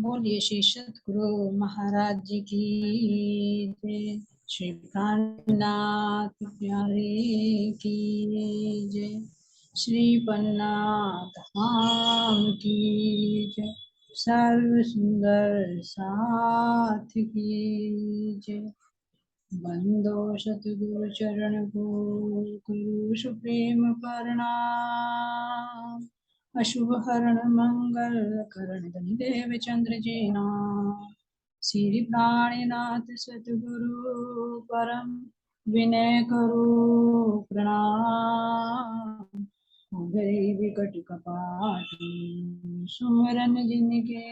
बोलिए श्री सतगुरु महाराज जी की जय। श्री प्राणनाथ प्यारे की जय। श्री पन्नाथ धाम की जय। सर्व सुंदर साथ की जय। बंदो सतगुरु चरण को गुरु सुप्रेम प्रणाम। अशुभ हरण मंगल करण धनि देव चंद्र जेना। श्री प्राणीनाथ सतगुरु परम विनय करो प्रणाम। गए विकट कपाट सुमरन जिनके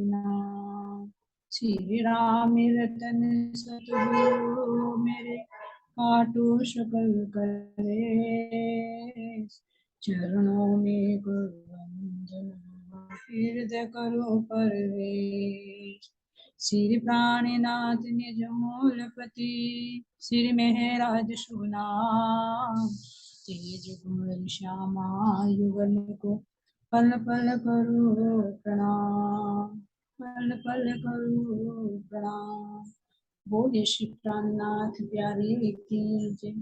नाम। श्री राम रतन सतगुरु मेरे काटो सकल करे। चरणों में गुरुवंदन हृदय करो परवेश। श्री प्राणीनाथ निज मूलपति श्री मेहराज सुनाम। तेज गुण श्यामा युगल को पल पल करो प्रणाम। पल पल करो प्रणाम। बोले श्री प्राणनाथ प्यारे की जय।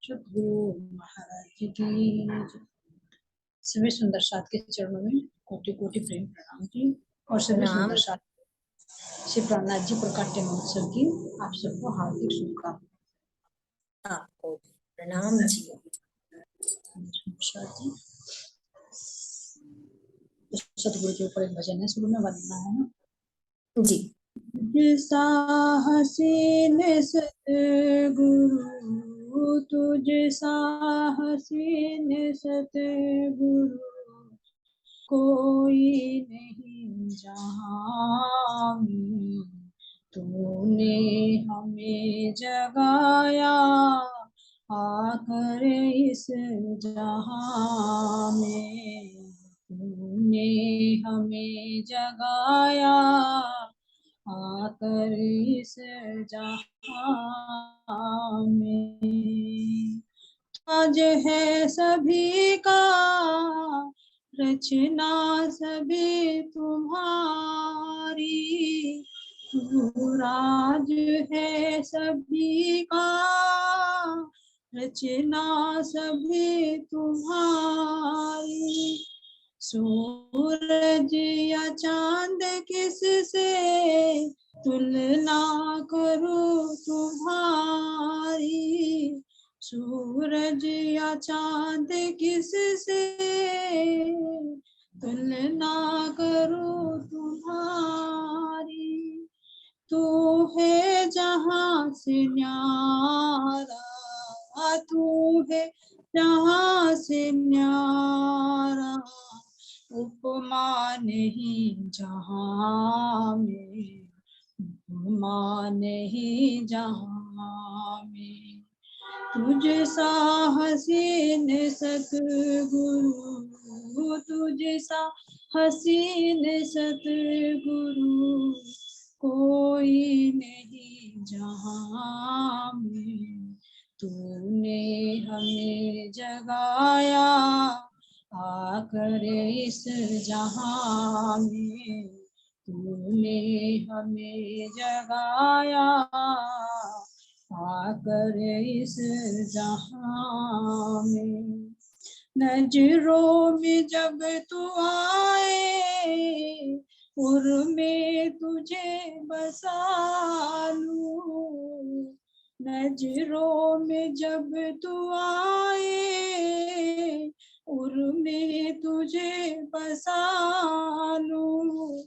सतगुरु महाराज जी की जय। सभी सुंदर साथ के चरणों में कोटि कोटि प्रेम प्रणाम जी। और सभी सुंदर साथ श्री प्राणनाथ जी प्रकाट्य महोत्सव की आप सबको हार्दिक शुभकामनाएं। आपको प्रणाम जी। सतगुरु के ऊपर एक भजन है, शुरू में वंदना है ना जी। तुझसा हसीन सतगुरु तुझसा हसीन सतगुरु कोई नहीं जहां में। तूने हमें जगाया आकर इस जहां में। तूने हमें जगाया आकर इस जहां में। आज है सभी का रचना सभी तुम्हारी। तू राज है सभी का रचना सभी तुम्हारी। सूरज या चांद किससे तुलना करूं तुम्हारी। सूरज या चांद किससे तुलना करूं तुम्हारी। तू है जहां से न्यारा तू है जहां से न्यारा। उपमा नहीं जहां में उपमा नहीं जहां में। तुझसा हसीन सतगुरु तुझसा हसीन सतगुरु कोई नहीं जहां में। तूने हमें जगाया आकर इस जहां में। तूने हमें जगाया आकर इस जहां में। नजरों में जब तू आए उर में तुझे बसा लूं। नजरों में जब तू आए उर में तुझे बसा लूं।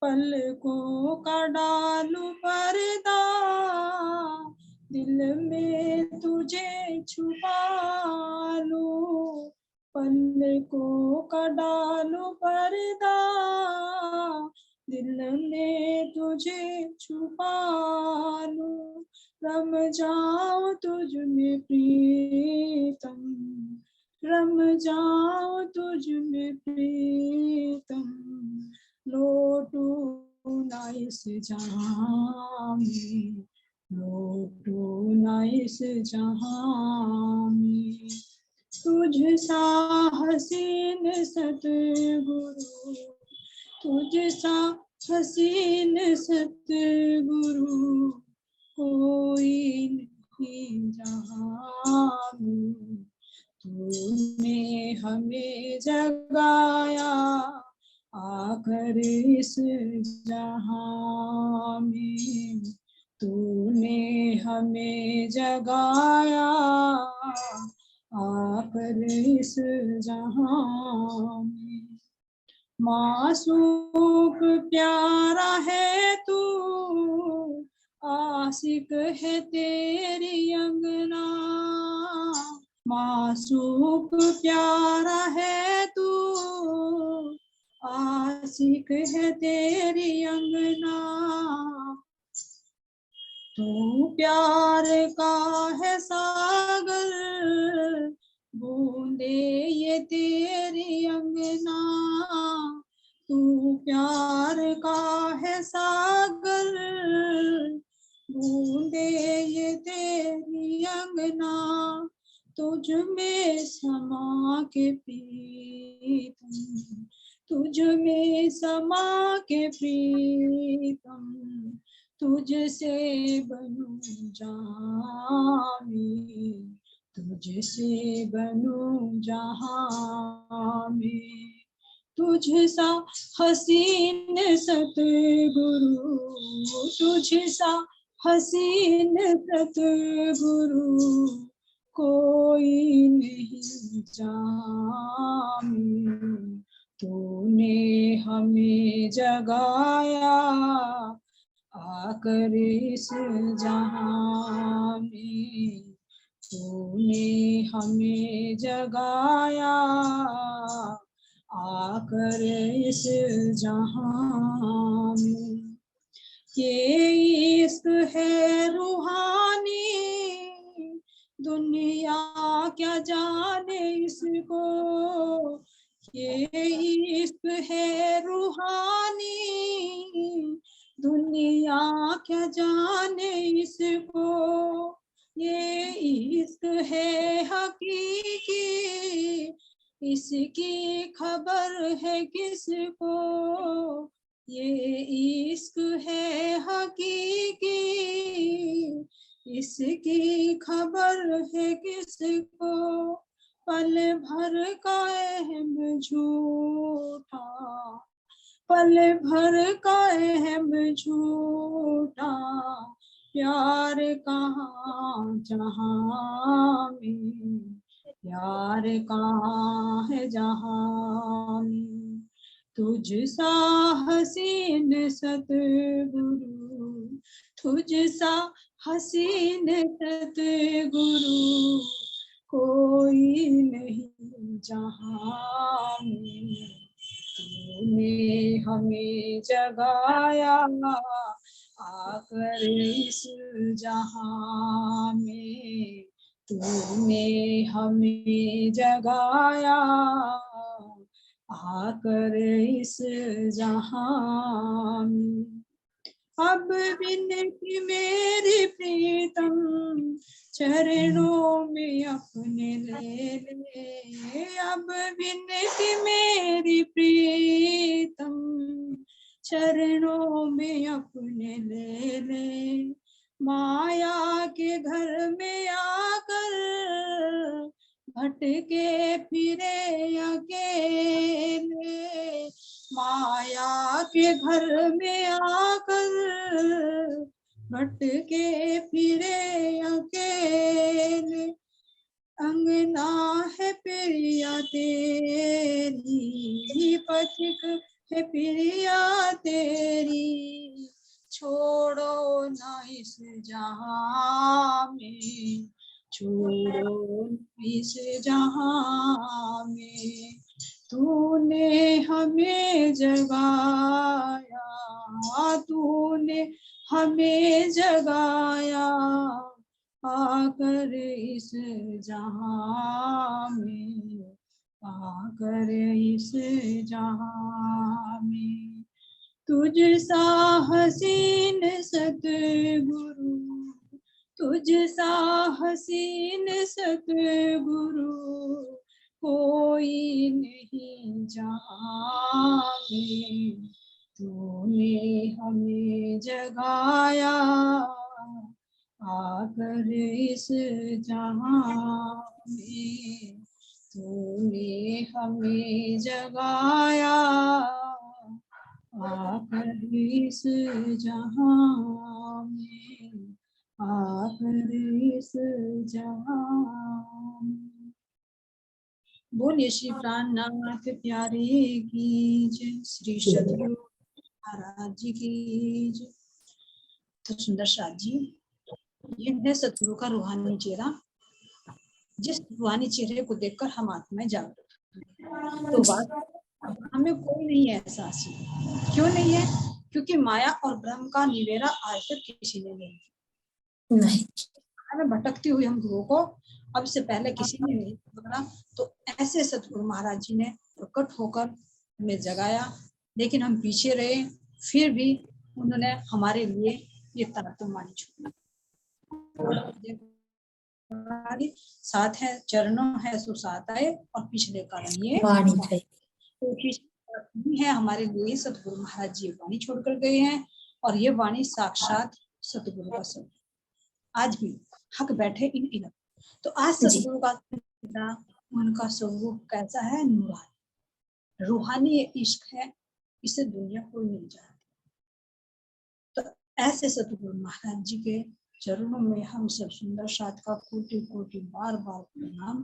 पलकों का डालू पर्दा दिल में तुझे छुपा लूं। पलकों का डालू पर्दा दिल में तुझे छुपा लूं। रम जाओ तुझ में प्रीतम रम जाओ तुझ में प्रीतम। लौटू ना इस जहां में लौटू ना इस जहां में। तुझसा हसीन सतगुरु तुझसा हसीन सतगुरु कोई नहीं जहाँ में। तूने हमें जगाया आकर इस जहाँ में। तूने हमें जगाया आकर इस जहाँ में। मासूक प्यारा है तू, आशिक है तेरी अंगना। मासूक प्यारा है तू, आशिक है तेरी अंगना। तू प्यार का है सागर, बूंदे ये तेरी अंगना। तू प्यार का है सागर, बूंदे ये तेरी अंगना। तुझ में समा के प्रीतम, तुझ में समा के प्रीतम। तुझसे बनूं जहाँ में, तुझसे बनूं जहाँ में। तुझ सा हसीन सतगुरु, तुझ सा हसीन सतगुरु कोई नहीं जहाँ में। तूने हमें जगाया आकर इस जहाँ में। तूने हमें जगाया आकर इस जहाँ में। ये इश्क है रूहानी, दुनिया क्या जाने इसको। ये इश्क है रूहानी, दुनिया क्या जाने इसको। ये इश्क है हकीकी, इसकी खबर है किसको। ये इश्क है हकीकी, इसकी खबर है किसको। पल भर का अहम झूठा, पल भर का अहम झूठा। प्यार कहाँ जहाँ में, प्यार कहाँ है जहाँ में। तुझ सा हसीन सतगुरु, तुझ सा हसीन सतगुरु कोई नहीं जहाँ में। तूने हमें जगाया आकर इस जहाँ में। तूने हमें जगाया आकर इस जहाँ में। अब विनती मेरी प्रीतम, चरणों में अपने ले ले। अब विनती मेरी प्रीतम, चरणों में अपने ले ले। माया के घर में आकर भटके फिरे अकेले। माया के घर में आकर भटके फिरे अकेले। अंगना है प्रिया तेरी, पथिक है प्रिया तेरी। छोड़ो ना इस जहाँ में, छोड़ो इस जहाँ में। तूने हमें जगाया, तूने हमें जगाया आकर इस जहाँ में, आकर इस जहाँ में। तुझ सा हसीन सतगुरु, तुझ सा हसीन सतगुरु कोई नहीं जहाँ में। तूने हमें जगाया आकर इस जहां में, तूने हमें जगाया आकर इस जहां में, आकर इस जहां में। बोलिए श्री प्राणनाथ प्यारे की जय, श्री सतगुरु महाराज जी की जय। तो सुंदर साथ जी, ये है सतगुरु का रूहानी चेहरा, जिस रूहानी चेहरे को देखकर हम आत्माएं जागृत। तो बात हमें कोई नहीं है एहसास, क्यों नहीं है? क्योंकि माया और ब्रह्म का निवेरा आज तक किसी ने नहीं। हमें भटकती हुई हम गुरु को अब से पहले किसी ने नहीं पकड़ा। तो ऐसे सतगुरु महाराज जी ने प्रकट होकर हमें जगाया, लेकिन हम पीछे रहे, फिर भी उन्होंने हमारे लिए ये तारतम्य छोड़ा। साथ है चरणों है सो साथ आए, और पिछले कारण ये वाणी तो है हमारे लिए। सतगुरु महाराज जी वाणी छोड़कर गए हैं, और ये वाणी साक्षात सतगुरु का स्वरूप आज भी हक बैठे इन इलम। तो आज सतगुरु का उनका स्वरूप कैसा है? नूरानी, रूहानी ये इश्क है, इसे दुनिया कोई नहीं जानती। तो ऐसे सतगुरु महाराज जी के चरणों में हम सब सुंदर साथ का कोटि कोटि बार बार प्रणाम,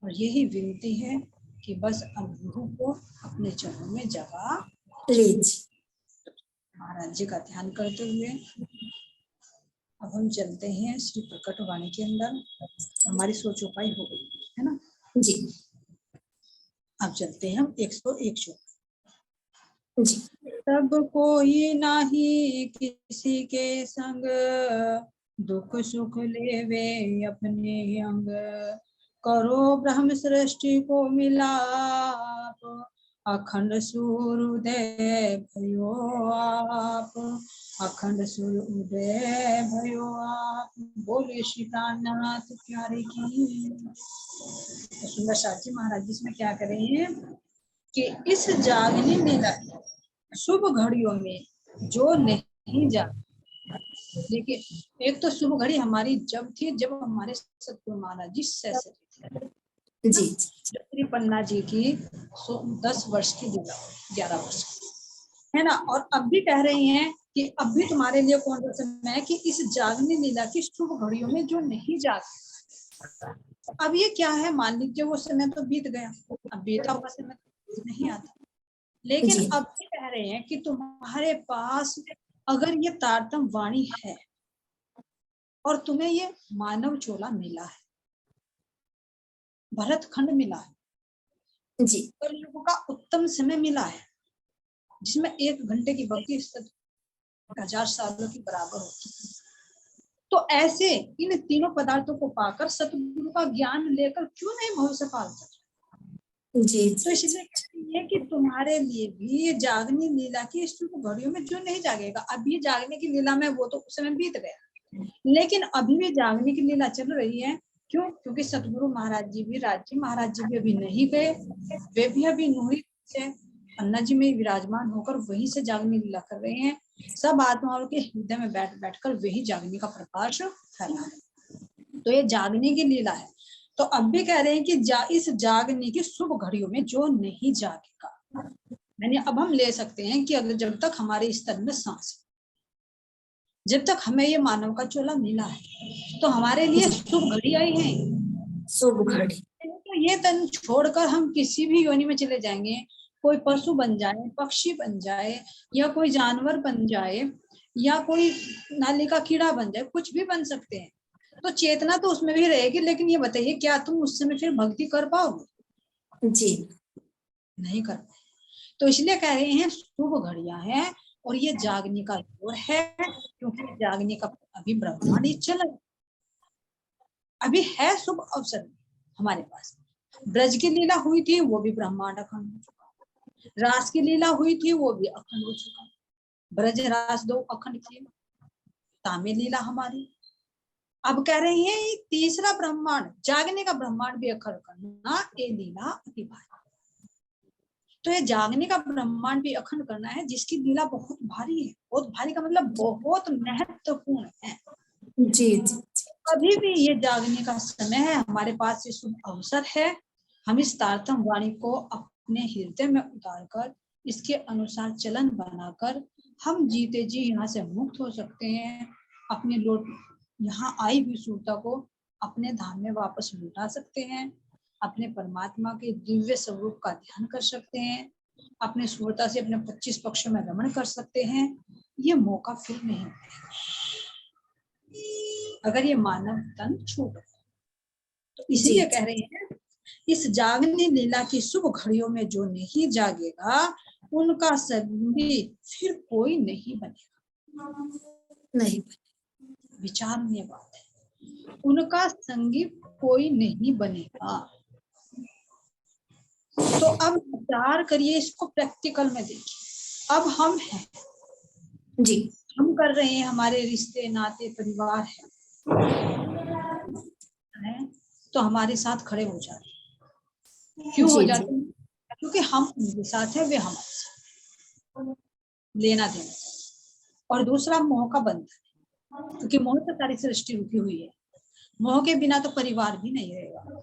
और यही विनती है कि बस अब गुरु को अपने चरणों में जगा लीजिए। महाराज जी का ध्यान करते हुए अब हम चलते हैं श्री प्रकट वाणी के अंदर। हमारी सोच उपाय हो गई है ना जी। अब चलते हैं हम 101 श्लोक जी। तब कोई नाही किसी के संग, दुख सुख लेवे अपने अंग, करो ब्रह्म सृष्टि को मिलाप, अखंड सूर्योदय भयो आप, अखंड सूर्योदय भयो आप। बोले श्री प्राणनाथ प्यारे की। तो सुंदर साथी महाराज जी इसमें क्या करेंगे कि इस जागने लीला शुभ घड़ियों में जो नहीं जा, देखिए एक तो शुभ घड़ी हमारी जब थी जब हमारे सतगुरु महाराज जी सैसे जी श्री पन्ना जी की 10 वर्ष की लीला, 11 वर्ष है ना। और अब भी कह रहे हैं कि अब भी तुम्हारे लिए कौन सा समय है कि इस जागने लीला की शुभ घड़ियों में जो नहीं जाते। अब ये क्या है, मान लीजिए वो समय तो बीत गया, अब बीता हुआ समय नहीं आता, लेकिन अब भी कह रहे हैं कि तुम्हारे पास अगर ये तारतम वाणी है और तुम्हें ये मानव चोला मिला है, भरत खंड मिला है जी, और युग का उत्तम समय मिला है जिसमें 1 घंटे की भक्ति 1000 सालों की बराबर होती है। तो ऐसे इन तीनों पदार्थों को पाकर सतगुरु का ज्ञान लेकर क्यों नहीं भविष्य काल जी। तो इसलिए कि तुम्हारे लिए भी ये जागनी लीला की इस घड़ियों में जो नहीं जागेगा, अब ये जागने की लीला में वो तो उस समय बीत गया, लेकिन अभी भी जागने की लीला चल रही है। क्यों? क्योंकि सतगुरु महाराज जी भी, राजी महाराज जी भी अभी नहीं गए, वे भी अभी नूरी से पन्ना जी में विराजमान होकर वहीं से जागने लीला कर रहे हैं। सब आत्माओं के हृदय में बैठ बैठकर वही जागने का प्रकाश फैला है। तो ये जागने की लीला है। तो अब भी कह रहे हैं कि इस जागने की शुभ घड़ियों में जो नहीं जागेगा, यानी अब हम ले सकते हैं कि अगर जब तक हमारे इस तन में सांस, जब तक हमें ये मानव का चोला मिला है, तो हमारे लिए शुभ घड़ी आई है, शुभ घड़ी। तो ये तन छोड़कर हम किसी भी योनि में चले जाएंगे, कोई पशु बन जाए, पक्षी बन जाए, या कोई जानवर बन जाए, या कोई नाली का कीड़ा बन जाए, कुछ भी बन सकते हैं। तो चेतना तो उसमें भी रहेगी, लेकिन ये बताइए क्या तुम उस समय फिर भक्ति कर पाओगे? जी नहीं कर पाए। तो इसलिए कह रहे हैं शुभ घड़ियां हैं, और ये जागने का दौर है, क्योंकि जागने का अभी ब्रह्मांड ही चल, अभी है शुभ अवसर हमारे पास। ब्रज की लीला हुई थी, वो भी ब्रह्मांड अखंड हो चुका, रास की लीला हुई थी, वो भी अखंड हो चुका, ब्रज रास 2 अखंड थी, तामे लीला हमारी। अब कह रहे हैं तीसरा ब्रह्मांड, जागने का ब्रह्मांड भी अखंड करना, ये लीला अति भारी। तो ये जागने का ब्रह्मांड भी अखंड करना है, जिसकी लीला बहुत भारी है। बहुत भारी का मतलब बहुत महत्वपूर्ण है। जी जी। अभी भी ये जागने का समय है, हमारे पास ये शुभ अवसर है। हम इस तारतम वाणी को अपने हृदय में उतारकर इसके अनुसार चलन बनाकर हम जीते जी यहाँ से मुक्त हो सकते हैं। अपने लौट यहाँ आई हुई सूरता को अपने धाम में वापस लौटा सकते हैं। अपने परमात्मा के दिव्य स्वरूप का ध्यान कर सकते हैं। अपने सूरता से अपने 25 पक्षों में रमण कर सकते हैं। ये मौका फिर नहीं मिलेगा अगर ये मानव तन छूट। तो इसीलिए कह रहे हैं, इस जागने लीला की शुभ घड़ियों में जो नहीं जागेगा उनका संगी फिर कोई नहीं बनेगा। नहीं, विचारणीय बात है, उनका संगी कोई नहीं बनेगा। तो अब विचार करिए, इसको प्रैक्टिकल में देखिए। अब हम हैं जी, हम कर रहे हैं, हमारे रिश्ते नाते परिवार है तो हमारे साथ खड़े हो जाते हैं। क्यों हो जाते हैं? क्योंकि हम उनके साथ है, वे हमारे साथ, लेना देना। और दूसरा मोह का बंधन, क्योंकि मोह से सारी सृष्टि रुकी हुई है। मोह के बिना तो परिवार भी नहीं रहेगा।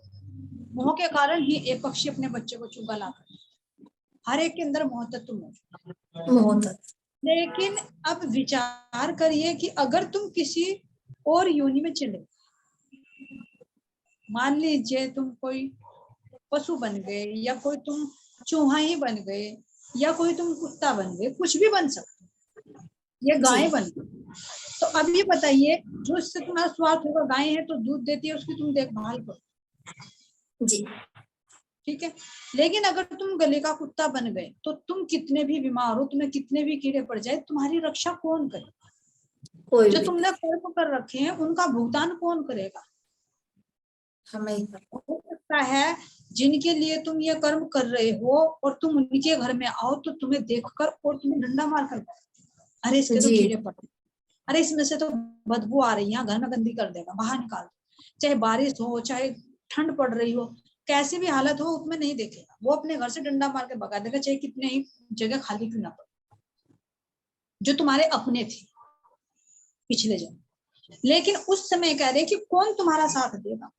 मोह के कारण ही एक पक्षी अपने बच्चे को चुगा लाकर, हर एक के अंदर मोह तत्व मौजूद है। लेकिन अब विचार करिए कि अगर तुम किसी और योनि में चले, मान लीजिए तुम कोई पशु बन गए, या कोई तुम चूहा ही बन गए, या कोई तुम कुत्ता बन गए, कुछ भी बन सकते, ये गाय बन गई। तो अब ये बताइए, जो इससे तुम्हारा स्वार्थ होगा, गाय है तो दूध देती है, उसकी तुम देखभाल करो जी, ठीक है। लेकिन अगर तुम गले का कुत्ता बन गए तो तुम कितने भी बीमार हो, तुम्हें कितने भी कीड़े पड़ जाए, तुम्हारी रक्षा कौन करेगा? जो तुमने कर्म कर रखे हैं उनका भुगतान कौन करेगा? हमें हो सकता है जिनके लिए तुम ये कर्म कर रहे हो और तुम उनके घर में आओ तो तुम्हें देखकर और तुम्हें डंडा मार कर, अरे इसके तो कीड़े पड़े, अरे इसमें से तो बदबू आ रही है, घर में गंदी कर देगा, बाहर निकाल। चाहे बारिश हो, चाहे ठंड पड़ रही हो, कैसी भी हालत हो, उसमें नहीं देखेगा, वो अपने घर से डंडा मार के भगा देगा, चाहे कितने ही जगह खाली क्यों ना पड़े, जो तुम्हारे अपने थे पिछले जन्म। लेकिन उस समय कह रहे कि कौन तुम्हारा साथ देगा?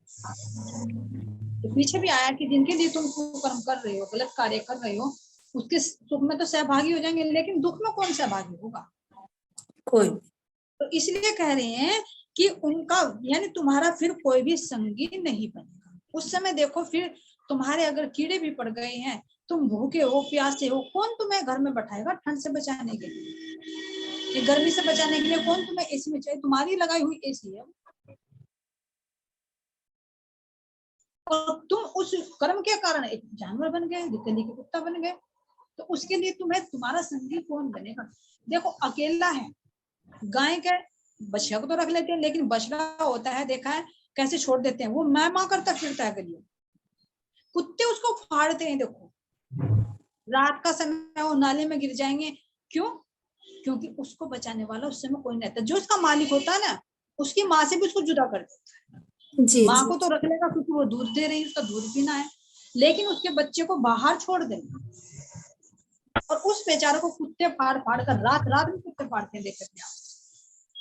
तो पीछे भी आया कि जिनके लिए तुम कर्म कर रहे हो, गलत कार्य कर रहे हो, उसके सुख में तो सहभागी हो जाएंगे, लेकिन दुख में कौन सहभागी होगा? कोई। तो इसलिए कह रहे हैं कि उनका यानी तुम्हारा फिर कोई भी संगी नहीं बनेगा। उस समय देखो, फिर तुम्हारे अगर कीड़े भी पड़ गए हैं, तुम भूखे हो, प्यासे हो, कौन तुम्हें घर में बैठाएगा ठंड से बचाने के लिए, गर्मी से बचाने के लिए कौन तुम्हें एसी में चाहिए? तुम्हारी लगाई हुई एसी है, और तुम उस कर्म के कारण एक जानवर बन गए, गली के कुत्ता बन गए। तो उसके लिए तुम्हें तुम्हारा संगी कौन बनेगा? देखो अकेला है, गाय के बछड़ा को तो रख लेते हैं, लेकिन बछड़ा होता है, देखा है कैसे छोड़ देते हैं, वो मैं माँ करता फिरता है गलियों। कुत्ते उसको फाड़ते हैं, देखो रात का समय वो नाले में गिर जाएंगे, क्यों? क्योंकि उसको बचाने वाला उस समय कोई नहीं रहता। जो उसका मालिक होता है ना, उसकी माँ से भी उसको जुदा कर देता है। जी, माँ को तो रख लेगा क्योंकि वो दूध दे रही है, उसका दूध पीना है, लेकिन उसके बच्चे को बाहर छोड़ देगा। और उस बेचारे को कुत्ते फाड़ फाड़ कर, रात रात में कुत्ते फाड़ते हैं, देख सकते हैं आप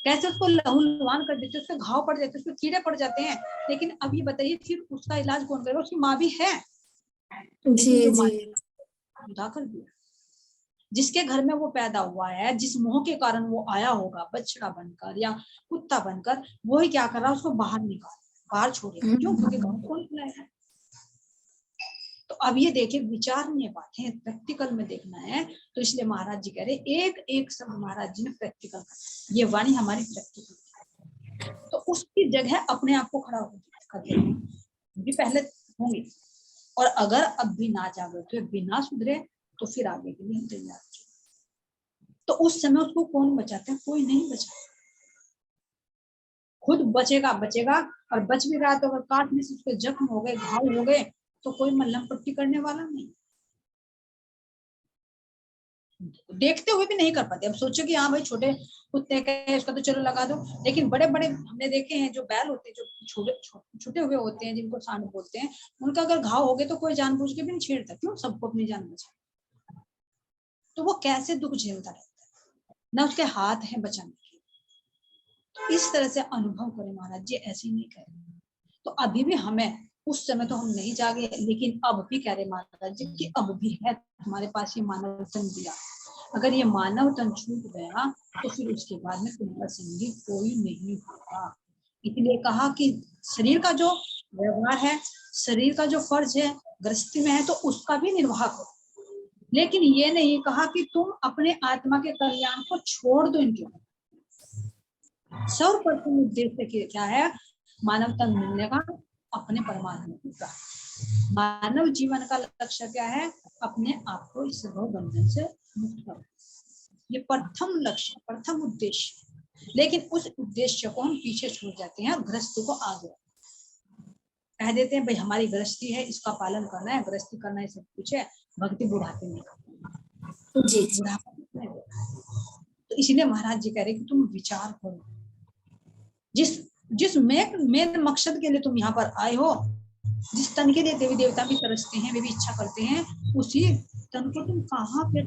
कैसे उसको लहूलुहान कर देते, उसके घाव पड़ जाते, उसके कीड़े पड़ जाते हैं। लेकिन अब ये बताइए, फिर उसका इलाज कौन करेगा? उसकी माँ भी है, जी जी, जुदा कर दिया। जिसके घर में वो पैदा हुआ है, जिस मोह के कारण वो आया होगा बछड़ा बनकर या कुत्ता बनकर, वो ही क्या कर रहा है? उसको बाहर निकाल, बाहर छोड़ेगा, क्यों? क्योंकि घर कौन खिलाएगा? तो अब ये देखिए, विचारणीय बात है, प्रैक्टिकल में देखना है। तो इसलिए महाराज जी कह रहे एक एक शब्द महाराज जी ने प्रैक्टिकल करना, ये वाणी हमारी प्रैक्टिकल। तो उसकी जगह अपने आप को खड़ा करते भी पहले होंगे, और अगर अब भी ना जागे तो बिना सुधरे तो फिर आगे के लिए हम तैयार। तो उस समय उसको कौन बचाता है? कोई नहीं बचा, खुद बचेगा बचेगा, और बच भी रहा तो अगर काटने से उसके जख्म हो गए, घाव हो गए, तो कोई मल्लम पट्टी करने वाला नहीं, देखते हुए भी नहीं कर पाते। अब सोचो कि हाँ भाई छोटे कुत्ते का उसका तो चलो लगा दो, लेकिन बड़े बड़े हमने देखे हैं जो बैल होते हैं, जो छोटे छोटे हुए होते हैं, जिनको सांड बोलते हैं, उनका अगर घाव हो गए तो कोई जानबूझ के भी नहीं छेड़ता, क्यों? सबको अपनी जान बचा। तो वो कैसे दुख झेलता रहता है, ना उसके हाथ है बचाने के। तो इस तरह से अनुभव करें महाराज जी, ऐसे ही नहीं करें। तो अभी भी हमें, उस समय तो हम नहीं जागे, लेकिन अब भी कह रहे महाराज जी कि अब भी है तुम्हारे पास ये मानव तन दिया, अगर ये मानव तन छूट गया तो फिर उसके बाद में तुम्हारा संगी कोई नहीं होगा। इसलिए कहा कि शरीर का जो व्यवहार है, शरीर का जो फर्ज है गृहस्थी में है, तो उसका भी निर्वाह करो, लेकिन ये नहीं कहा कि तुम अपने आत्मा के कल्याण को छोड़ दो इनके। सर्वप्रथम उद्देश्य क्या है मानव तन मिलने का? अपने परमात्मा को प्राप्त। मानव जीवन का लक्ष्य क्या है? अपने आप को इस भव बंधन से मुक्त करना। ये प्रथम लक्ष्य, प्रथम उद्देश्य। लेकिन उस उद्देश्य को हम पीछे छोड़ जाते हैं और गृहस्थी को आगे कह देते हैं, भाई हमारी गृहस्थी है, इसका पालन करना है, गृहस्थी करना है, सब कुछ है, भक्ति बुढ़ापे में करना जी, बुढ़ापे। तो इसलिए महाराज जी कह रहे कि तुम विचार करो, जिस मेन मकसद के लिए तुम यहाँ पर आए हो, जिस तन के लिए देवी देवता भी तरसते हैं, वे भी इच्छा करते हैं, उसी तन को तुम कहाँ पे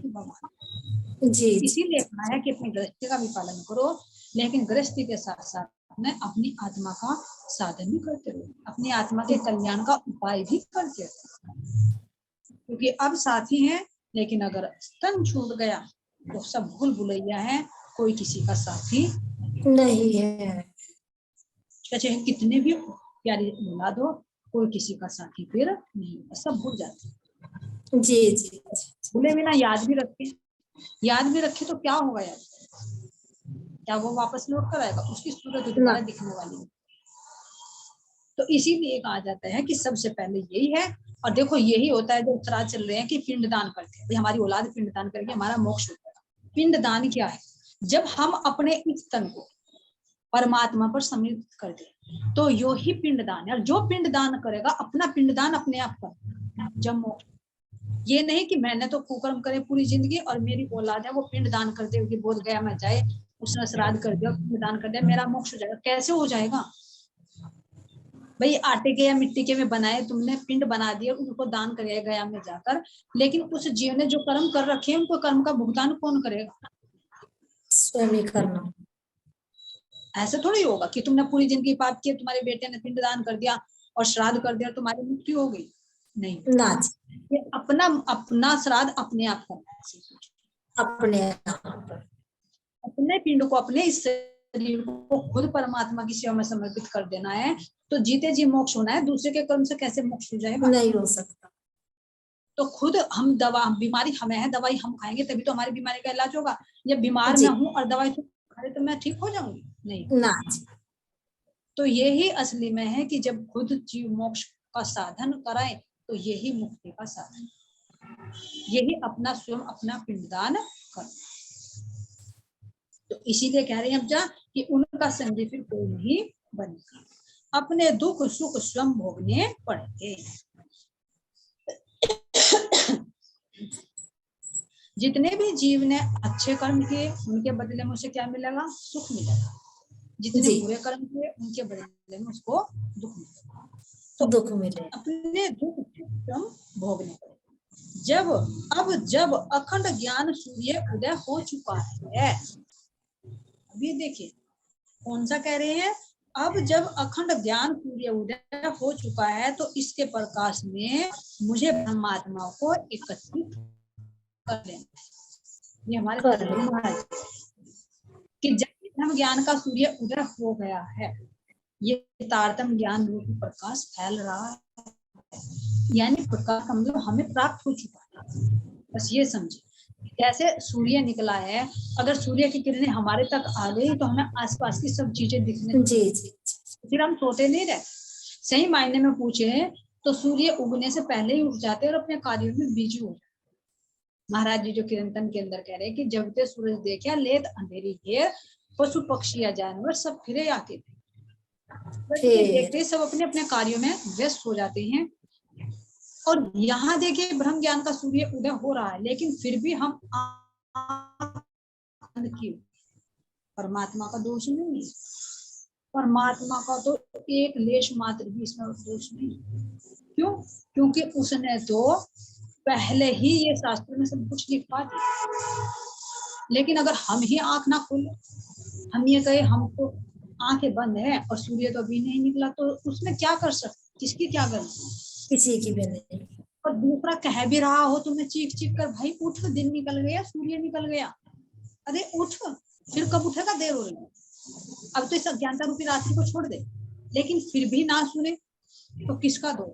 जी। इसीलिए कहा है कि अपनी गृहस्थी का भी पालन करो, लेकिन गृहस्थी के साथ साथ में अपनी आत्मा का साधन भी करते रहो, अपनी आत्मा के कल्याण का उपाय भी करते रहो, क्योंकि अब साथी हैं, लेकिन अगर तन छूट गया तो सब भूल भुलैया है, कोई किसी का साथी नहीं है। चाहे कितने भी प्यारी औलाद हो, कोई किसी का साथी फिर नहीं, सब भूल जाते जी जी। भूले बिना याद भी रखे, याद भी रखे तो क्या होगा यार, क्या वो वापस लौट कर आएगा? उसकी सूरत दोबारा दिखने वाली है। तो इसीलिए कहा जाता है कि सबसे पहले यही है। और देखो यही होता है जो श्राद्ध चल रहे हैं कि पिंडदान करते हैं, हमारी औलाद पिंडदान करके हमारा मोक्ष होता है। पिंडदान क्या है? जब हम अपने इस तन को परमात्मा पर समर्पित कर दे तो यो ही पिंडदान है। जो पिंडदान करेगा अपना पिंडदान अपने आप कर जब मोक्ष। ये नहीं कि मैंने तो कुकर्म करे पूरी जिंदगी और मेरी औलाद है वो पिंडदान कर दे कि बोध गया मैं जाए, उसने श्राद्ध कर दिया, पिंडदान कर दिया, मेरा मोक्ष हो जाएगा। कैसे हो जाएगा भाई? आटे के या मिट्टी के में बनाए तुमने, पिंड बना दिया, उनको दान करे गया में जाकर, लेकिन उस जीव ने जो कर्म कर रखे हैं उनको कर्म का भुगतान कौन करेगा? स्वयं करना। ऐसे थोड़ी होगा कि तुमने पूरी जिंदगी पाप किया, तुम्हारे बेटे ने पिंडदान कर दिया और श्राद्ध कर दिया, तुम्हारी मुक्ति हो गई। नहीं ना, ये अपना श्राद्ध अपने आप करना, अपने पिंड को, अपने इस शरीर को खुद परमात्मा की सेवा में समर्पित कर देना है। तो जीते जी मोक्ष होना है, दूसरे के कर्म से कैसे मोक्ष हो जाएगा? नहीं हो सकता। तो खुद हम बीमारी हमें है, दवाई हम खाएंगे तभी तो हमारी बीमारी का इलाज होगा। या बीमार मैं हूँ और दवाई खाए तो मैं ठीक हो जाऊंगी? नहीं ना। तो यही असली में है कि जब खुद जीव मोक्ष का साधन कराए तो यही मुक्ति का साधन, यही अपना स्वयं अपना पिंडदान कर। तो इसीलिए कह रहे हैं अब जा कि उनका संगी फिर कोई नहीं बनेगा, अपने दुख सुख स्वयं भोगने पड़ेंगे। जितने भी जीव ने अच्छे कर्म किए उनके बदले में उसे क्या मिलेगा? सुख मिलेगा। जितने बुरे कर्म किए उनके बदले में उसको दुख मिलेगा। तो दुख मिले, अपने दुख स्वयं भोगने पड़ेगा। जब अखंड ज्ञान सूर्य उदय हो चुका है, अभी देखिए कौन सा कह रहे हैं, अब जब अखंड ज्ञान सूर्य उदय हो चुका है तो इसके प्रकाश में मुझे परमात्मा को एकत्रित कर लेना। ये हमारे महाराज कि जब ब्रह्म ज्ञान का सूर्य उदय हो गया है, ये तारतम्य ज्ञान रूपी प्रकाश फैल रहा है, यानी प्रकाश का मतलब हमें प्राप्त हो चुका है। बस ये समझे, जैसे सूर्य निकला है, अगर सूर्य की किरणें हमारे तक आ गई तो हमें आसपास की सब चीजें दिखने जी, फिर हम सोते नहीं रहे। सही मायने में पूछे तो सूर्य उगने से पहले ही उठ जाते और अपने कार्यों में बिजी हो जाते। महाराज जी जो कीर्तन के अंदर कह रहे हैं कि जब ते सूरज देखा लेत अंधेरी घेर, पशु पक्षी या जानवर सब फिरे आके देखते सब अपने अपने कार्यों में व्यस्त हो जाते हैं। और यहाँ देखिए ब्रह्म ज्ञान का सूर्य उदय हो रहा है, लेकिन फिर भी हम परमात्मा का दोष नहीं है, परमात्मा का तो एक लेश मात्र भी इसमें दोष नहीं। क्यों? क्योंकि उसने तो पहले ही ये शास्त्र में सब कुछ लिखवा दिया। लेकिन अगर हम ही आंख ना खोले, हम ये कहे हमको आंखें बंद है और सूर्य तो अभी नहीं निकला, तो उसमें क्या कर सकते, किसकी क्या गलती, किसी की भी नहीं। और दूसरा कह भी रहा हो तुम्हें चीख चीख कर, भाई उठ, दिन निकल गया, सूर्य निकल गया, अरे उठ, फिर कब उठेगा, देर हो रही है, अब तो इस अज्ञानता रूपी रात्रि को छोड़ दे। लेकिन फिर भी ना सुने तो किसका दोष,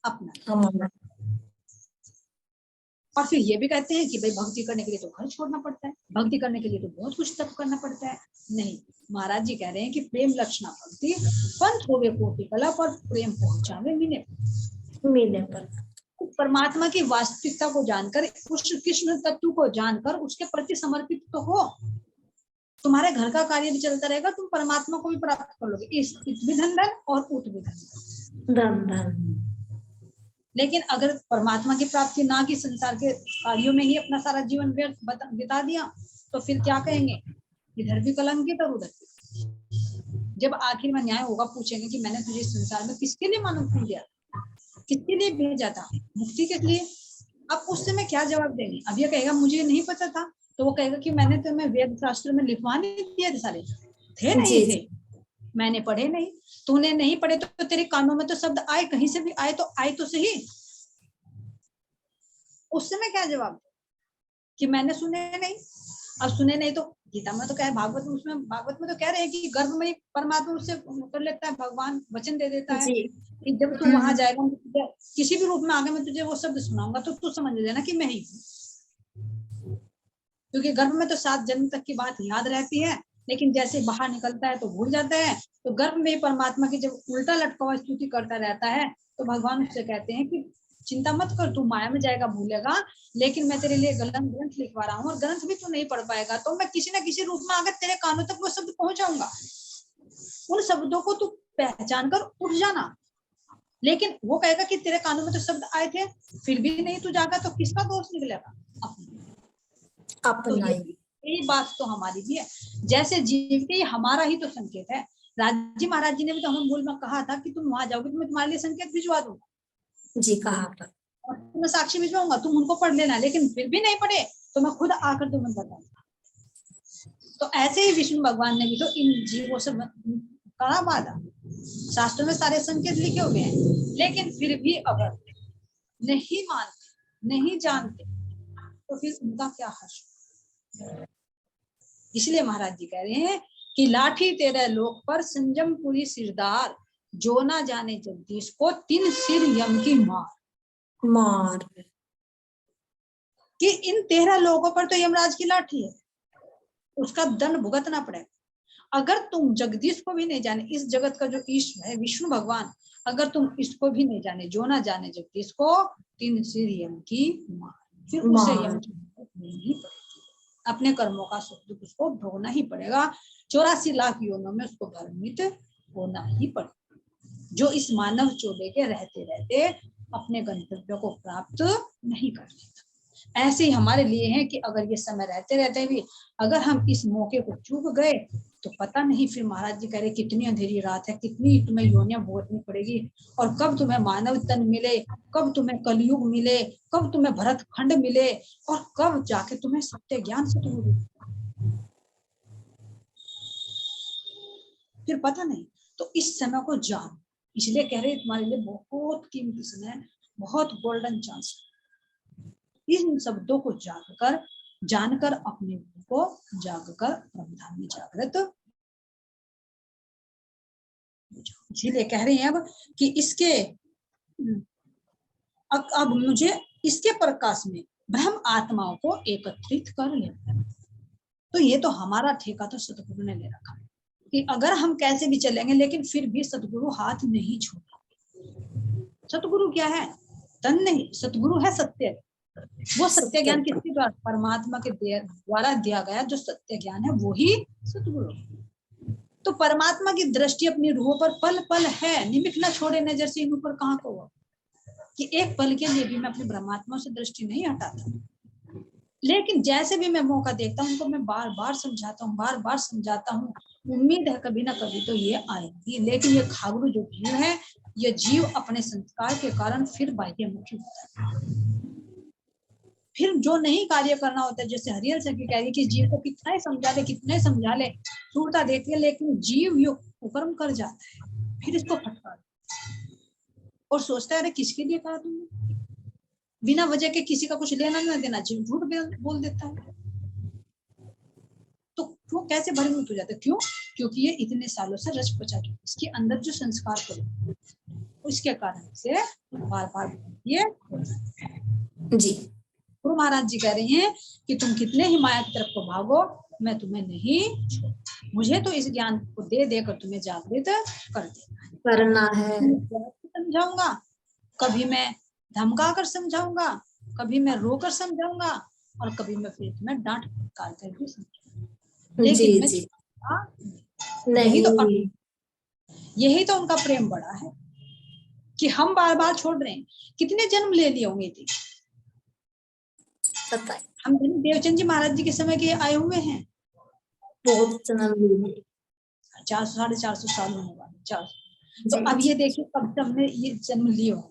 अपना। और फिर ये भी कहते हैं कि भाई भक्ति करने के लिए तो घर छोड़ना पड़ता है, भक्ति करने के लिए तो बहुत कुछ तप करना पड़ता है। नहीं, महाराज जी कह रहे हैं कि प्रेम लक्षणा भक्ति, पंथ होवे कोटि कला, पर प्रेम पहुंचावे मीने पर। परमात्मा की वास्तविकता को जानकर, उस कृष्ण तत्व को जानकर उसके प्रति समर्पित तो हो, तुम्हारे घर का कार्य भी चलता रहेगा, तुम परमात्मा को भी प्राप्त कर लोगे, इस भी धन और उठ भी धन। लेकिन अगर परमात्मा की प्राप्ति ना की, संसार के कार्यों में ही अपना सारा जीवन व्यर्थ बिता दिया, तो फिर क्या कहेंगे, इधर भी कलंकित और उधर भी। जब आखिर में न्याय होगा, पूछेंगे कि मैंने तुझे संसार में किसके लिए मानव को दिया, किसके लिए भेजा था, मुक्ति के लिए। अब उस समय क्या जवाब देंगे, अब ये कहेगा मुझे नहीं पता था, तो वो कहेगा कि मैंने तो मैं वेद शास्त्र में लिखवा नहीं दिया था, सारे थे नहीं थे, मैंने पढ़े नहीं, तूने नहीं पढ़े तो तेरे कानों में तो शब्द आए, कहीं से भी आए तो आए तो सही। उस समय क्या जवाब कि मैंने सुने नहीं। अब सुने नहीं तो गीता में तो क्या है, भागवत में, उसमें भागवत में तो कह रहे हैं कि गर्भ में परमात्मा उससे कर लेता है, भगवान वचन दे देता है कि जब तू वहां जाएगा, किसी भी रूप में आगे मैं तुझे वो शब्द सुनाऊंगा तो तू समझ लेना कि मैं ही हूँ। क्योंकि गर्भ में तो 7 जन्म तक की बात याद रहती है, लेकिन जैसे बाहर निकलता है तो भूल जाता है। तो गर्भ में परमात्मा की जब उल्टा लटका हुआ स्तुति करता रहता है, तो भगवान उससे कहते हैं कि चिंता मत कर, तू माया में जाएगा, भूलेगा, लेकिन मैं तेरे लिए ग्रंथ लिखवा रहा हूँ, और ग्रंथ भी तू नहीं पढ़ पाएगा, तो मैं किसी ना किसी रूप में अगर तेरे कानों तक वो शब्द पहुंचाऊंगा, उन शब्दों को तू पहचान कर उठ जाना। लेकिन वो कहेगा कि तेरे कानों में तो शब्द आए थे, फिर भी नहीं तू जागा, तो किसका दोष निकलेगा, अपना। तो यही बात तो हमारी भी है, जैसे जीव के हमारा ही तो संकेत है। राजी महाराज जी ने भी तो हमें मूल में कहा था कि तुम वहां जाओगे तो मैं तुम्हारे लिए संकेत भिजवा दूंगा जी, कहा था, और तुम्हें साक्षी भिजवाऊंगा, तुम उनको पढ़ लेना, लेकिन फिर भी नहीं पढ़े तो मैं खुद आकर तुम्हें बताऊंगा। तो ऐसे ही विष्णु भगवान ने भी तो इन जीवों से कहा वादा, शास्त्रों में सारे संकेत लिखे हुए हैं, लेकिन फिर भी अगर नहीं मानते, नहीं जानते, तो फिर उनका क्या हर्ष। इसलिए महाराज जी कह रहे हैं कि लाठी तेरे लोक पर संजम पूरी सिरदार, जो ना जाने जगदीश को 3 सिर यम की मार। कि इन 13 लोगों पर तो यमराज की लाठी है, उसका दंड भुगतना पड़ेगा। अगर तुम जगदीश को भी नहीं जाने, इस जगत का जो ईश्वर है विष्णु भगवान, अगर तुम इसको भी नहीं जाने, जो ना जाने जगदीश को 3 सिर यम की मार, फिर उसे यम की नहीं पड़ेगी, अपने कर्मों का सुख दुख उसको भोगना ही पड़ेगा, 84 लाख योनों में उसको भ्रमित होना ही पड़ेगा, जो इस मानव चोले के रहते रहते अपने गंतव्य को प्राप्त नहीं कर लेता। ऐसे ही हमारे लिए है कि अगर ये समय रहते रहते भी अगर हम इस मौके को चूक गए, तो पता नहीं फिर महाराज जी कह रहे कितनी अंधेरी रात है, कितनी तुम्हें योनियां भुगतनी पड़ेगी, और कब तुम्हें मानव तन मिले, कब तुम्हें कलयुग मिले, कब तुम्हें भरत खंड मिले, और कब जाके तुम्हें सत्य ज्ञान से फिर पता नहीं। तो इस समय को जान, इसलिए कह रहे तुम्हारे लिए बहुत कीमती समय, बहुत गोल्डन चांस। इन शब्दों को जानकर अपने को जागकर ब्रह्मधाम में जागृत। इसीलिए कह रहे हैं अब कि इसके अब मुझे इसके प्रकाश में ब्रह्म आत्माओं को एकत्रित कर लेना। तो ये तो हमारा ठेका तो सतगुरु ने ले रखा कि अगर हम कैसे भी चलेंगे, लेकिन फिर भी सतगुरु हाथ नहीं छोड़ेंगे। सतगुरु क्या है, तन नहीं, सतगुरु है सत्य। वो सत्य ज्ञान किसके द्वारा, परमात्मा के द्वारा दिया गया जो सत्य ज्ञान है, वो ही सतगुरु। तो परमात्मा की दृष्टि अपनी रूह पर पल पल है, निमित्त न छोड़े नजर से इन ऊपर कहाँ को हुआ कि एक पल के लिए भी मैं अपने परमात्मा से दृष्टि नहीं हटाता। लेकिन जैसे भी मैं मौका देखता हूँ उनको मैं बार बार समझाता हूँ, उम्मीद है कभी ना कभी तो ये आएगी। लेकिन ये खागरू जो जीव है, ये जीव अपने संस्कार के कारण फिर बाह्यमुखी होता है। फिर जो नहीं कार्य करना होता है, जैसे हरिहर सखी कह रही कि जीव को कितना ही समझा ले, कितना ही समझा ले, सूरता देती है, लेकिन जीव यो कुकर्म कर जाता है, फिर इसको फटकार और सोचता है अरे किसके लिए कहा तुमने, बिना वजह के किसी का कुछ लेना ना देना, जीव झूठ बोल देता है। तो वो कैसे भ्रमित हो जाता है, क्यों? क्योंकि ये इतने सालों से रच पचा चुका, इसके अंदर जो संस्कार पड़े उसके कारण से बार बार ये जी। गुरु महाराज जी कह रहे हैं कि तुम कितने ही माया की तरफ को भागो, मैं तुम्हें नहीं छोड़, मुझे तो इस ज्ञान को दे देकर तुम्हें जागृत कर देना करना है। समझाऊंगा, कभी मैं धमका कर समझाऊंगा, कभी मैं रोकर समझाऊंगा, और कभी मैं फिर तुम्हें डांट फटकार कर भी समझाऊंगा, लेकिन मैं नहीं। यही तो उनका प्रेम बड़ा है कि हम बार बार छोड़ रहे हैं। कितने जन्म ले लिए होंगे थे, हम देवचंद जी महाराज जी के समय के आए हुए हैं, बहुत जन्म 400 450 साल होने वाले 400। तो अब ये देखिए कब से हमने ये जन्म लिए हो,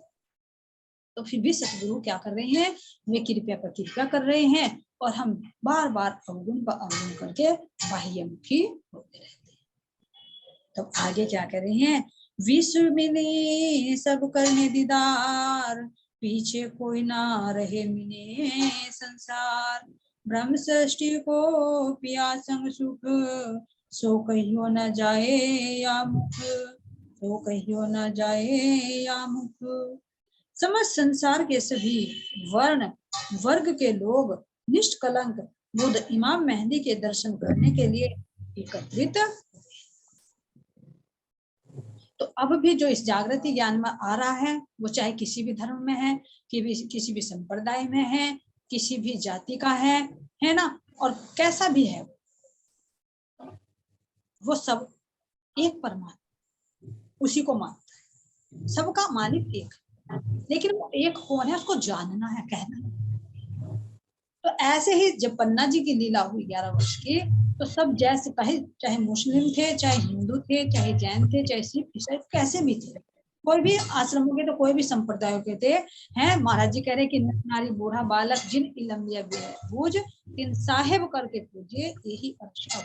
तो फिर भी सतगुरु क्या कर रहे हैं, वे कृपया पर कृपया कर रहे हैं, और हम बार बार अवगुण पर अवगुण करके बाह्यमुखी होते रहते हैं। तो आगे क्या कर रहे हैं, विश्व मिले सब करने दीदार, पीछे कोई ना रहे मिले संसार, ब्रह्म सृष्टि को पिया संग सुख, सो कहियो न जाए या मुख, सो कहियो न जाए या मुख। समस्त संसार के सभी वर्ण वर्ग के लोग निष्कलंक बुद्ध इमाम मेहंदी के दर्शन करने के लिए एकत्रित। तो अब भी जो इस जागृति ज्ञान में आ रहा है, वो चाहे किसी भी धर्म में है, किसी भी संप्रदाय में है, किसी भी जाति का है ना, और कैसा भी है, वो सब एक परमात्मा उसी को मानता है, सबका मालिक एक, लेकिन वो एक कौन है उसको जानना है, कहना। तो ऐसे ही जब पन्ना जी की लीला हुई 11 वर्ष की, तो सब जैसे कहे, चाहे मुस्लिम थे, चाहे हिंदू थे, चाहे जैन थे, चाहे सिख ईसाई, कैसे भी थे, कोई भी आश्रमों के, तो कोई भी संप्रदायों के थे, हैं। महाराज जी कह रहे कि नारी बूढ़ा बालक जिन इलम या बूझ, तिन साहेब करके पूजे यही अच्छा।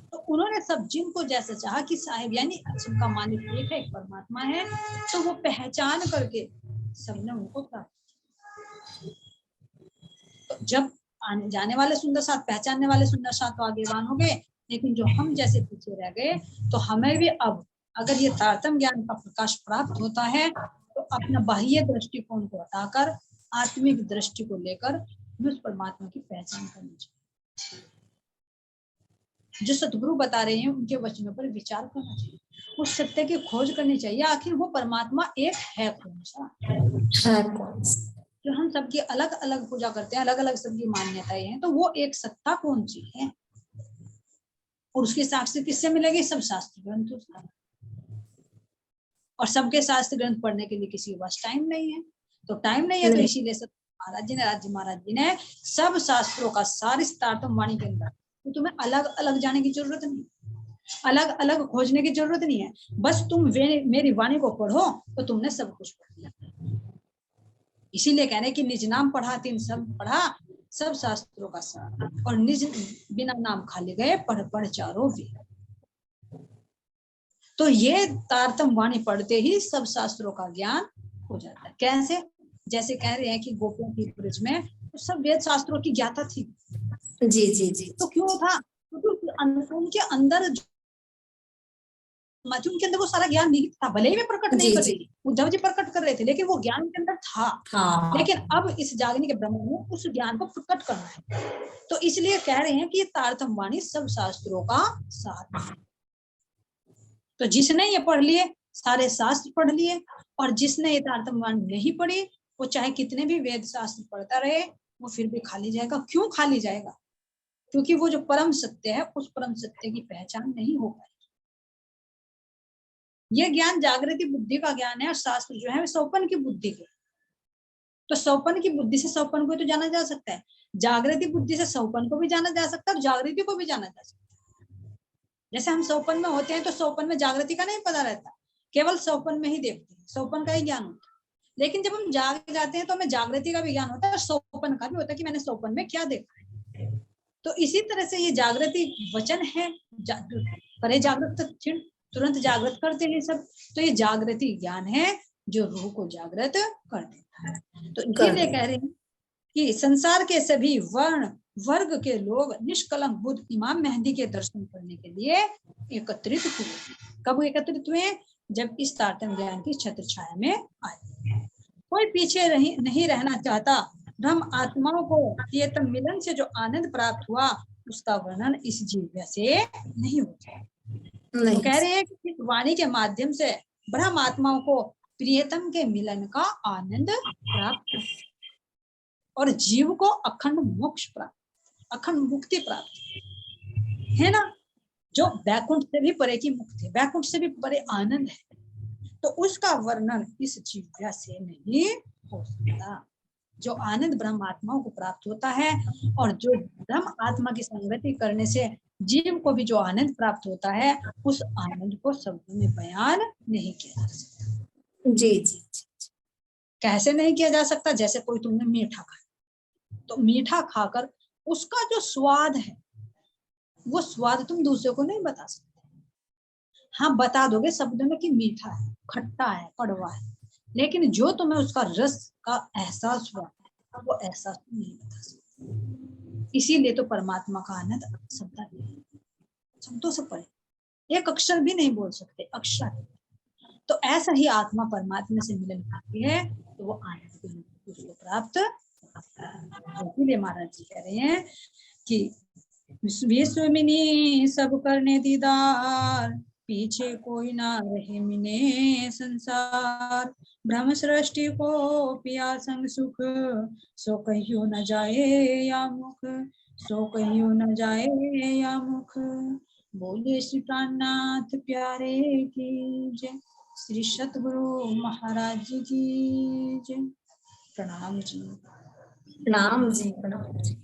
तो उन्होंने सब जिनको जैसे चाहा कि साहेब यानी सबका मालिक एक है, एक परमात्मा है, तो वो पहचान करके सबने उनको प्राप्त। तो जब आने जाने वाले सुंदर साथ, पहचानने वाले सुंदर साथ तो आगेवान हो गए, लेकिन जो हम जैसे पीछे रह गए, तो हमें भी अब अगर ये तारतम्य ज्ञान का प्रकाश प्राप्त होता है, तो अपना बाह्य दृष्टिकोण को हटाकर आत्मिक दृष्टि को लेकर उस परमात्मा की पहचान करनी चाहिए। जो सतगुरु बता रहे हैं उनके वचनों पर विचार करना चाहिए, उस सत्य की खोज करनी चाहिए, आखिर वो परमात्मा एक है कौन सा, जो हम सबकी अलग अलग पूजा करते हैं, अलग अलग सबकी मान्यताएं हैं, तो वो एक सत्ता कौन सी है, और उसके साक्षी किससे मिलेगी, सब शास्त्र ग्रंथ उसका, और सबके शास्त्र ग्रंथ पढ़ने के लिए किसी के पास टाइम नहीं है, तो टाइम नहीं है, तो इसीलिए महाराज जी ने, राज्य महाराज जी ने सब शास्त्रों का सार तारतम्य वाणी के अंदर, तो तुम्हें अलग अलग जाने की जरूरत नहीं, अलग अलग खोजने की जरूरत नहीं है, बस तुम मेरी वाणी को पढ़ो तो तुमने सब कुछ पढ़ लिया। इसीलिए कह रहे कि निज नाम पढ़ा तीन सब पढ़ा, सब शास्त्रों का सार, और निज बिना नाम खाली गए पढ़ पढ़ चारों वेद। तो ये तारतम्य वाणी पढ़ते ही सब शास्त्रों का ज्ञान हो जाता है। कैसे? जैसे कह रहे हैं कि गोपियों की ब्रज में तो सब वेद शास्त्रों की ज्ञाता थी। जी जी जी। तो क्यों था? क्योंकि उनके अंदर उनके अंदर वो सारा ज्ञान निहित था, भले ही वे प्रकट नहीं कर रहे थे, उद्धव जी प्रकट कर रहे थे, लेकिन वो ज्ञान उनके अंदर था। लेकिन अब इस जागने के ब्रह्म में उस ज्ञान को प्रकट करना है, तो इसलिए कह रहे हैं कि ये तारतम्य वाणी सब शास्त्रों का सार है। तो जिसने ये पढ़ लिए, सारे शास्त्र पढ़ लिए, और जिसने ये तारतम्य वाणी नहीं पढ़ी, वो चाहे कितने भी वेद शास्त्र पढ़ता रहे, वो फिर भी खाली जाएगा। क्यों खाली जाएगा? क्योंकि वो जो परम सत्य है, उस परम सत्य की पहचान नहीं हो पाई। ये ज्ञान जागृति बुद्धि का ज्ञान है, और शास्त्र जो है सौपन की बुद्धि के, तो सौपन की बुद्धि से सौपन को तो जाना जा सकता है, जागृति बुद्धि से सौपन को भी जाना जा सकता है, और जागृति को भी जाना जा सकता है। जैसे हम सौपन में होते हैं तो सौपन में जागृति का नहीं पता रहता, केवल सौपन में ही देखते हैं, सौपन का ही ज्ञान होता है। लेकिन जब हम जाग जाते हैं तो हमें जागृति का भी ज्ञान होता है, और सौपन स्वप्न का भी होता है कि मैंने स्वप्न में क्या देखा है। तो इसी तरह से ये जागृति वचन है, परे जागृत तुरंत जागृत करते हैं सब। तो ये जागृति ज्ञान है जो रूह को जागृत कर देता है। तो इसीलिए कह रहे हैं कि संसार के सभी वर्ण वर्ग के लोग निष्कलंक बुद्ध इमाम मेहंदी के दर्शन करने के लिए एकत्रित हुए। कब एकत्रित हुए? जब इस तारतम्य ज्ञान की छत्र छाया में आए। कोई पीछे नहीं रहना चाहता। ब्रह्म आत्माओं को चेतन मिलन से जो आनंद प्राप्त हुआ उसका वर्णन इस जीव से नहीं होता। तो कह रहे हैं कि वाणी के माध्यम से ब्रह्म आत्माओं को प्रियतम के मिलन का आनंद प्राप्त और जीव को अखंड मोक्ष प्राप्त, अखंड मुक्ति प्राप्त है ना, जो वैकुंठ से भी परे की मुक्ति, वैकुंठ से भी परे आनंद है। तो उसका वर्णन इस जीव्या से नहीं हो सकता। जो आनंद ब्रह्म आत्माओं को प्राप्त होता है और जो ब्रह्म आत्मा की संगति करने से जीव को भी जो आनंद प्राप्त होता है, उस आनंद को शब्दों में बयान नहीं किया जा सकता। जी जी। कैसे नहीं किया जा सकता? जैसे कोई तुमने मीठा खाया, तो मीठा खाकर उसका जो स्वाद है वो स्वाद तुम दूसरे को नहीं बता सकते। हाँ, बता दोगे शब्दों में कि मीठा है, खट्टा है, कड़वा है, लेकिन जो तुम्हें उसका रस का एहसास हुआ है वो एहसास नहीं बता सकते। इसीलिए तो परमात्मा का आनंद शब्दों से परे, एक अक्षर भी नहीं बोल सकते, अक्षर। तो ऐसा ही आत्मा परमात्मा से मिलन करती है तो वो आनंद उसको प्राप्त। इसीलिए महाराज जी कह रहे हैं कि विश्वमिनी सब करने दीदार, पीछे कोई ना रहे मिने संसार। ब्रह्म सृष्टि को पिया संग सुख, सो कहियो न जाए या मुख, सो कहियो न जाए या मुख। बोले श्री प्राणनाथ प्यारे की जय। श्री सतगुरु महाराज जी की जय। प्रणाम जी। प्रणाम जी, प्रणाम जी।